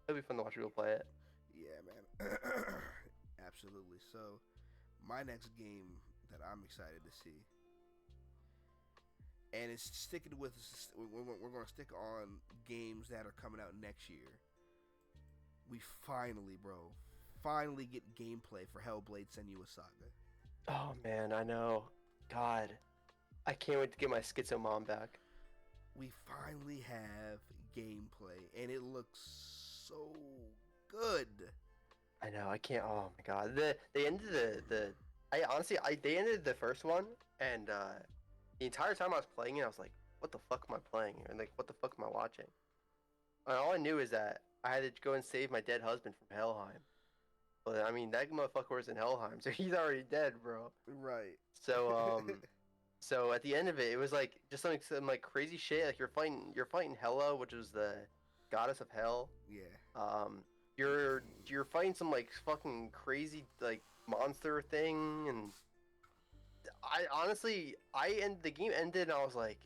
It'll be fun to watch people play it. Yeah, man. Absolutely. So, my next game that I'm excited to see, and it's sticking with, we're going to stick on games that are coming out next year. We finally get gameplay for Hellblade Senua Saga. Oh man, I know. God, I can't wait to get my Schizo mom back. We finally have gameplay, and it looks so good. I know. I can't. Oh my god. They ended they ended the first one, and the entire time I was playing it, I was like, "What the fuck am I playing?" And like, "What the fuck am I watching?" And all I knew is that I had to go and save my dead husband from Helheim. But I mean, that motherfucker was in Helheim, so he's already dead, bro. Right. So so at the end of it, it was like just some like crazy shit. Like you're fighting Hela, which is the goddess of hell. Yeah. You're fighting some like fucking crazy like monster thing, and I honestly the game ended, and I was like,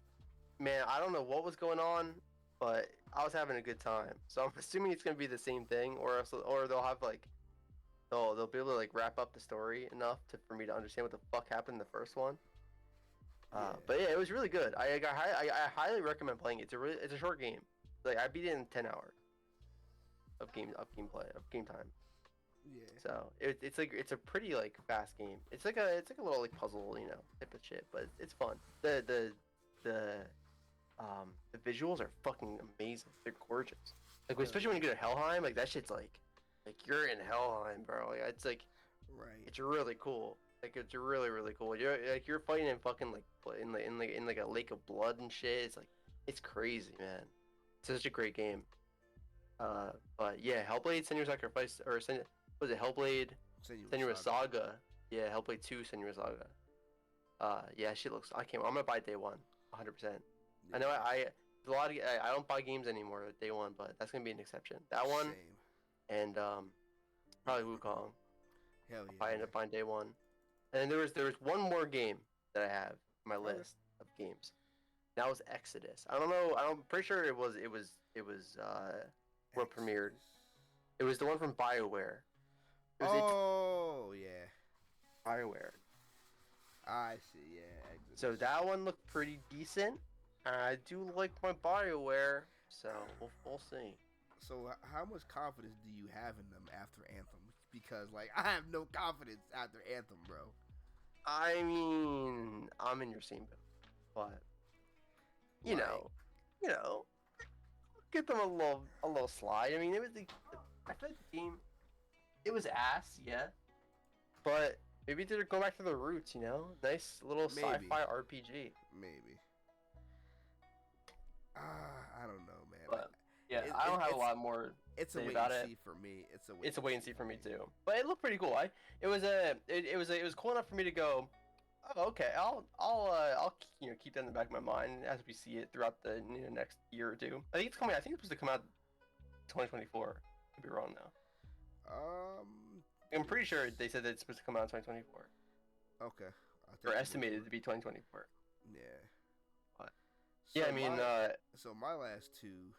man, I don't know what was going on, but I was having a good time. So I'm assuming it's gonna be the same thing, or they'll have like they'll be able to like wrap up the story enough for me to understand what the fuck happened in the first one. But yeah, it was really good. I highly recommend playing it. It's a short game. Like I beat it in 10 hours of game time. Yeah. So it's a pretty like fast game. It's like a little like puzzle, type of shit, but it's fun. The visuals are fucking amazing. They're gorgeous. Like especially when you go to Helheim, like that shit's like you're in Helheim, bro. Like it's like Right. it's really cool. Like it's really really cool. You're fighting in fucking like in like a lake of blood and shit. It's like it's crazy, man. It's such a great game. But yeah, Hellblade: Senua's Sacrifice was it Hellblade Senua Saga? Yeah, Hellblade 2 Senua Saga. Yeah, shit looks. I'm gonna buy it day one, 100%. Yeah. I know I don't buy games anymore day one, but that's gonna be an exception. That one Same. and probably Wukong. Hell yeah. I end up buying day one. And there was one more game that I have on my list of games. That was Exodus. I don't know. I'm pretty sure it was what premiered. It was the one from BioWare. Oh yeah. BioWare. I see. Yeah. Exodus. So that one looked pretty decent. I do like my BioWare, so we'll see. So how much confidence do you have in them after Anthem? Because like I have no confidence after Anthem, bro. I mean, I'm in your same boat, but you know, give them a little slide. I mean, I feel like the game, it was ass, yeah, but maybe they're going back to their roots, nice little sci-fi RPG. Maybe. I don't know, man. But yeah, I don't have a lot more. It's a wait about and it. see for me. It's a wait and see for me too. But it looked pretty cool. It was cool enough for me to go, oh, okay, I'll keep that in the back of my mind as we see it throughout the next year or two. I think it's supposed to come out 2024. Could be wrong now. I'm pretty sure they said that it's supposed to come out in 2024. Okay. Or estimated to be 2024. Yeah. But so yeah, I mean, so my last two,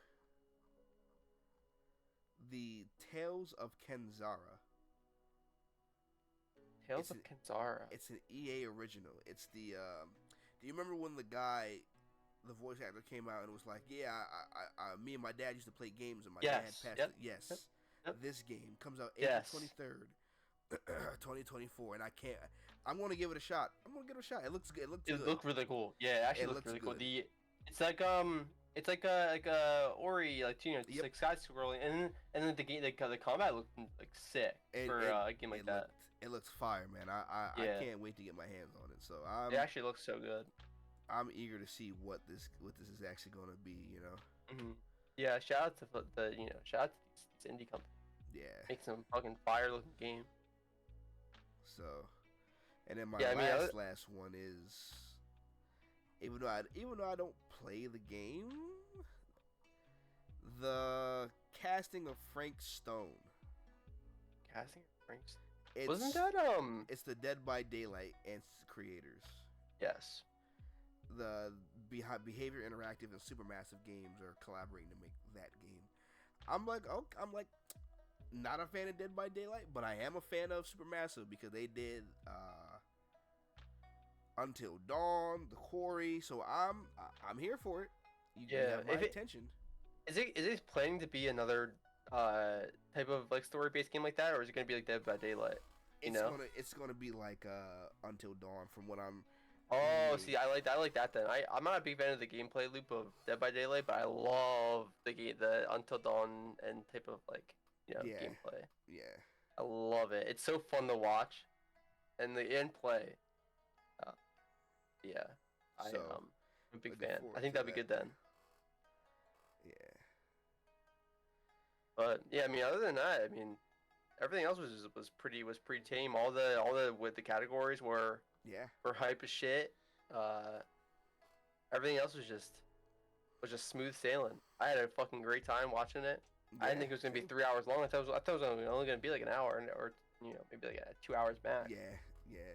the Tales of Kenzera. Tales of Kenzera. It's an EA original. It's the do you remember when the voice actor came out and was like, yeah, me and my dad used to play games and my dad passed it. Yes. Yep. This game comes out April 23rd, 2024, and I'm going to give it a shot. It looks good. It looked really cool. Yeah, it actually looks really cool. It's like Ori, like like side scrolling, and then the combat looked like sick for a game like that. It looks fire, man. I can't wait to get my hands on it. So it actually looks so good. I'm eager to see what this is actually going to be. Mm-hmm. Yeah, shout out to this indie company. Yeah, make some fucking fire looking game. So, and then my last one is, even though I don't play the game, the casting of Frank Stone. Casting of Frank Stone. Wasn't that It's the Dead by Daylight and creators. Yes. The Behavior Interactive and Supermassive Games are collaborating to make that game. I'm like not a fan of Dead by Daylight, but I am a fan of Supermassive because they did Until Dawn, The Quarry, so I'm here for it. You have my attention. Is it planning to be another type of like story-based game like that, or is it gonna be like Dead by Daylight? It's gonna be like Until Dawn from what I'm. Oh, see, I like that then. I'm not a big fan of the gameplay loop of Dead by Daylight, but I love the Until Dawn and type of like gameplay. Yeah. I love it. It's so fun to watch, and play. Yeah. I'm a big fan. I think that'd be good then. Yeah. But yeah, I mean, other than that, I mean, everything else was pretty tame. All the with the categories Yeah. were hype as shit. Uh, Everything else was just smooth sailing. I had a fucking great time watching it. I didn't Yeah. think it was gonna be Same. 3 hours long. I thought it was only gonna be like an hour or maybe like 2 hours max. Yeah. Yeah.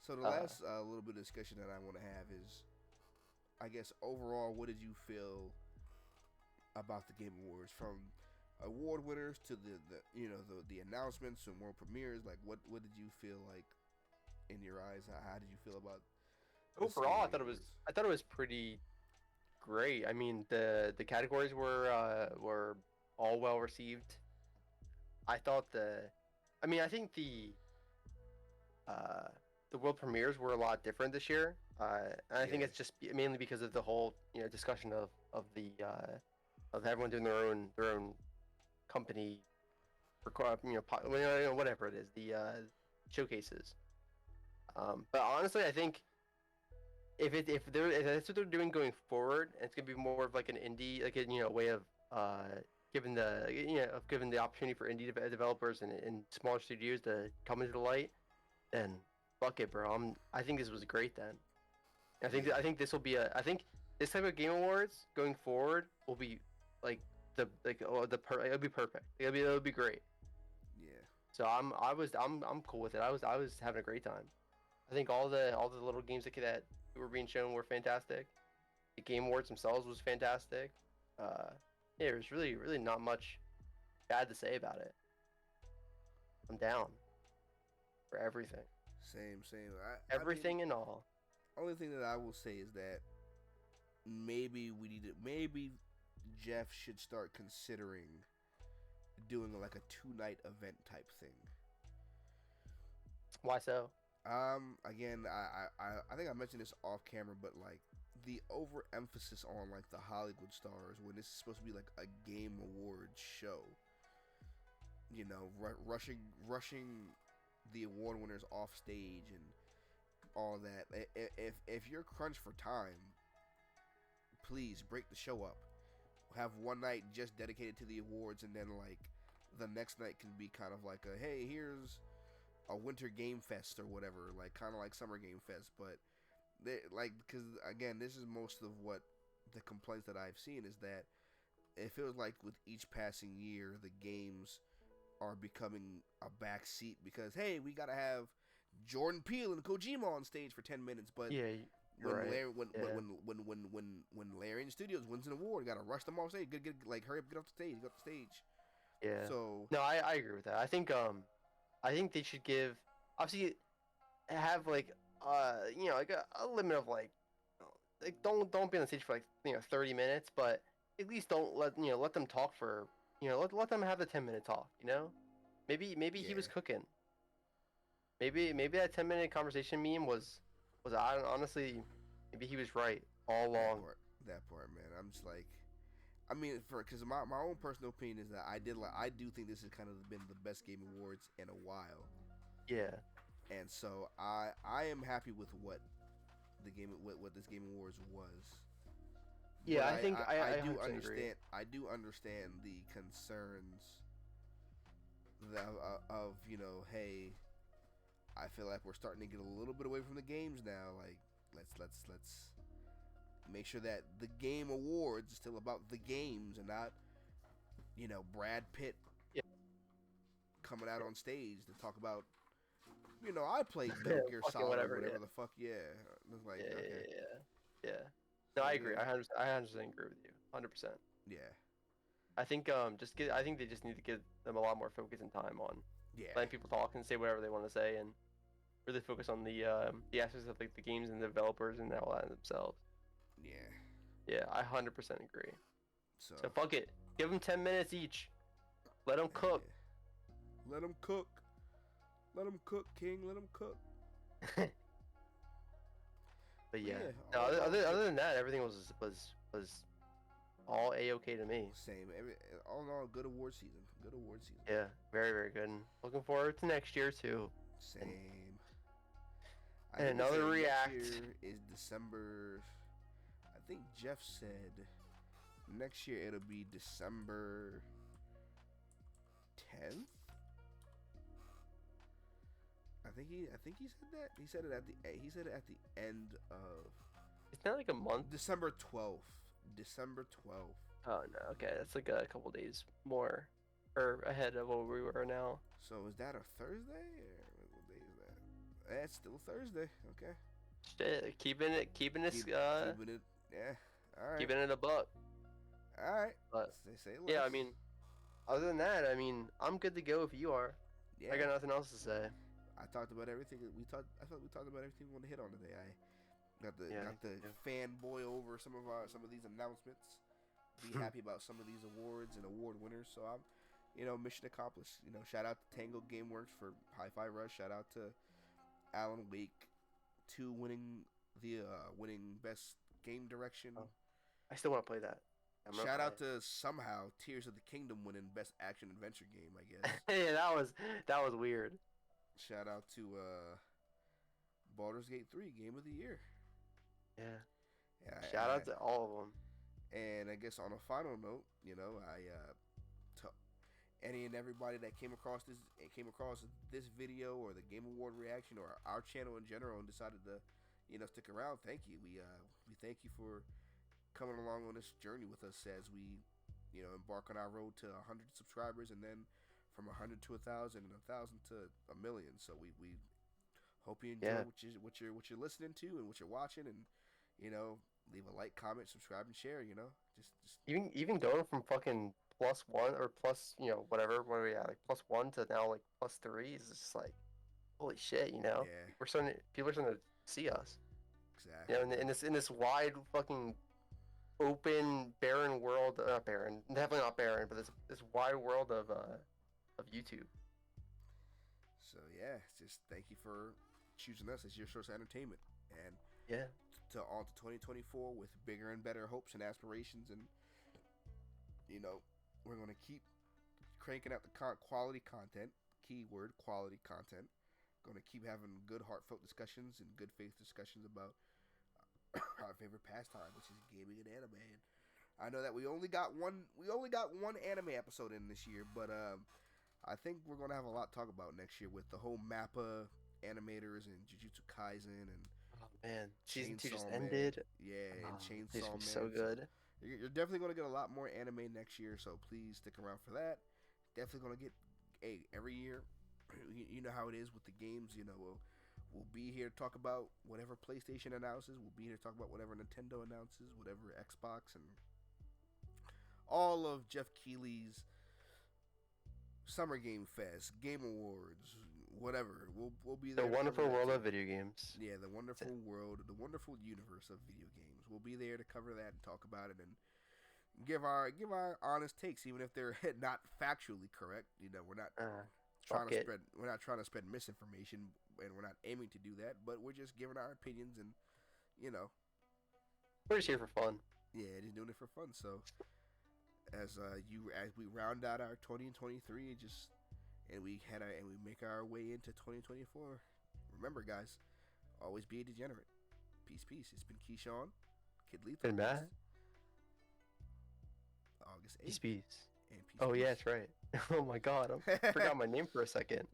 So the Uh, last little bit of discussion that I want to have is, I guess overall, what did you feel about the Game Awards, from award winners to the announcements and world premieres? Like, what did you feel like in your eyes? How did you feel about the Overall, Game Awards? I thought it was pretty great. I mean, the categories were all well received. I thought I think uh, the world premieres were a lot different this year. And I think Yeah. it's just mainly because of the whole discussion of everyone doing their own company, whatever it is, the showcases. But honestly, I think if that's what they're doing going forward, it's gonna be more of like an indie, like a way of giving giving the opportunity for indie developers and smaller studios to come into the light. Then fuck it, bro. I think this was great. Then Yeah. I think this will be I think this type of game awards going forward will be like it'll be perfect. It'll be great. Yeah. So I'm cool with it. I was having a great time. I think all the little games that were being shown were fantastic. The Game Awards themselves was fantastic. Uh, yeah, there's really not much bad to say about it. I'm down for everything, Same. Same. I mean, everything and all. only thing that I will say is that maybe Jeff should start considering doing like a 2 night event type thing. Why so? Again, I think I mentioned this off camera, but like the overemphasis on like the Hollywood stars when this is supposed to be like a game awards show. Rushing the award winners off stage and all that. If you're crunched for time, please break the show up. Have one night just dedicated to the awards, and then like the next night can be kind of like a, hey, here's a winter game fest or whatever, like kind of like summer game fest. But because again, this is most of what the complaints that I've seen is that it feels like with each passing year, the games are becoming a back seat because hey, we gotta have Jordan Peele and Kojima on stage for 10 minutes, but Yeah, you're when right. Larry Yeah. when Larry Studios wins an award, gotta rush them off stage. Get like hurry up, get off the stage, get off the stage. Yeah. So No, I agree with that. I think they should give obviously have like like a limit of like don't be on the stage for like 30 minutes, but at least don't let them talk for let them have the 10-minute talk, maybe he was yeah, cooking. Maybe that 10-minute conversation meme was honestly maybe he was right all that along. part that part, man. I'm just like, I mean, because my own personal opinion is that I do think this has kind of been the best game awards in a while, Yeah. and so I am happy with what this game awards was. But Yeah, I think I I do 100% agree. understand the concerns that, of hey, I feel like we're starting to get a little bit away from the games now. Like let's make sure that the game awards is still about the games and not Brad Pitt Yeah. coming out on stage to talk about I played Metal Gear Fucking Solid or whatever, whatever yeah. the fuck. Yeah, it's like Yeah, okay, yeah, yeah. Yeah. No, so I agree. yeah, I 100% agree with you. 100%. yeah, I think I think they just need to give them a lot more focus and time on yeah, letting people talk and say whatever they want to say and really focus on the aspects of like the games and the developers and all that themselves. yeah. Yeah, I 100% agree. So So fuck it. Give them 10 minutes each. Let them cook. yeah. Let them cook. Let them cook, King. Let them cook. But But yeah. yeah, No, all in all, other than that, everything was all a-okay to me. same. All in all, good award season. Good award season. Yeah, very very good. And looking forward to next year too. And, Same. I and think they another said next React. year is December. I think Jeff said next year it'll be December 10th. I think he said that. He said it at the end of It's not like a month. December 12th. December 12th. Oh no, okay, that's like a couple days more, or ahead of what we were now. So is that a Thursday or what day is that? It's still Thursday. Okay. Shit, keeping it, Keeping it. Yeah. All right. keeping it a buck. All right. But They say less. yeah, I mean, other than that, I mean, I'm good to go if you are. Yeah. I got nothing else to say. I talked about everything that we talked. I thought we talked about everything we want to hit on today. I got the Yeah, fanboy over some of these announcements. Be happy about some of these awards and award winners. So I'm, mission accomplished. Shout out to Tango GameWorks for Hi-Fi Rush. Shout out to Alan Wake 2 winning best game direction. Oh, I still want to play that. Shout out to somehow Tears of the Kingdom winning best action adventure game, I guess. Yeah, that was weird. Shout out to Baldur's Gate 3 Game of the Year. Yeah. Shout out to all of them. And I guess on a final note, to any and everybody that came across this video or the Game Award reaction or our channel in general and decided to, stick around, thank you. We thank you for coming along on this journey with us as we, embark on our road to 100 subscribers and then from 100 to 1,000 and 1,000 to 1,000,000. So we hope you enjoy what you're listening to and what you're watching, and leave a like, comment, subscribe, and share. Just even going from fucking +1 or plus whatever, what are we at, like +1 to now like +3 is just like holy shit. Yeah. People are starting to see us. Exactly. In this wide fucking open barren world, not barren, definitely not barren, but this wide world of YouTube. So yeah, just thank you for choosing us as your source of entertainment, and yeah, on to 2024 with bigger and better hopes and aspirations, and we're gonna keep cranking out the quality content. Keyword quality content. Gonna keep having good heartfelt discussions and good faith discussions about our favorite pastime, which is gaming and anime. And I know that we only got one anime episode in this year, but I think we're gonna have a lot to talk about next year with the whole Mappa animators and Jujutsu Kaisen and man, season 2 just Man. ended. Yeah, and Chainsaw Man. So good. You're definitely gonna get a lot more anime next year, so please stick around for that. Definitely gonna get every year. You know how it is with the games. We'll be here to talk about whatever PlayStation announces. We'll be here to talk about whatever Nintendo announces, whatever Xbox, and all of Jeff Keighley's Summer Game Fest, Game Awards, whatever. We'll be there. The wonderful world of video games. Yeah, the wonderful world, the wonderful universe of video games. We'll be there to cover that and talk about it and give our honest takes, even if they're not factually correct. We're not we're not trying to spread misinformation, and we're not aiming to do that. But we're just giving our opinions, and we're just here for fun. Yeah, just doing it for fun. So as we round out our 2023, and we make our way into 2024. Remember, guys, always be a degenerate. Peace. It's been Keshawn, Kid Lethal. And Matt. August 8th. Peace. And peace. Oh yeah, that's right. Oh my god, I forgot my name for a second.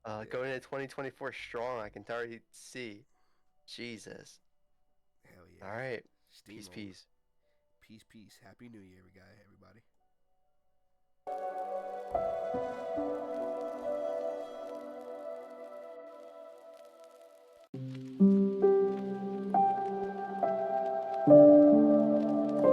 Going into 2024 strong, I can already see. Jesus. Hell yeah. All right. Steam Peace. Peace. Happy New Year, everybody.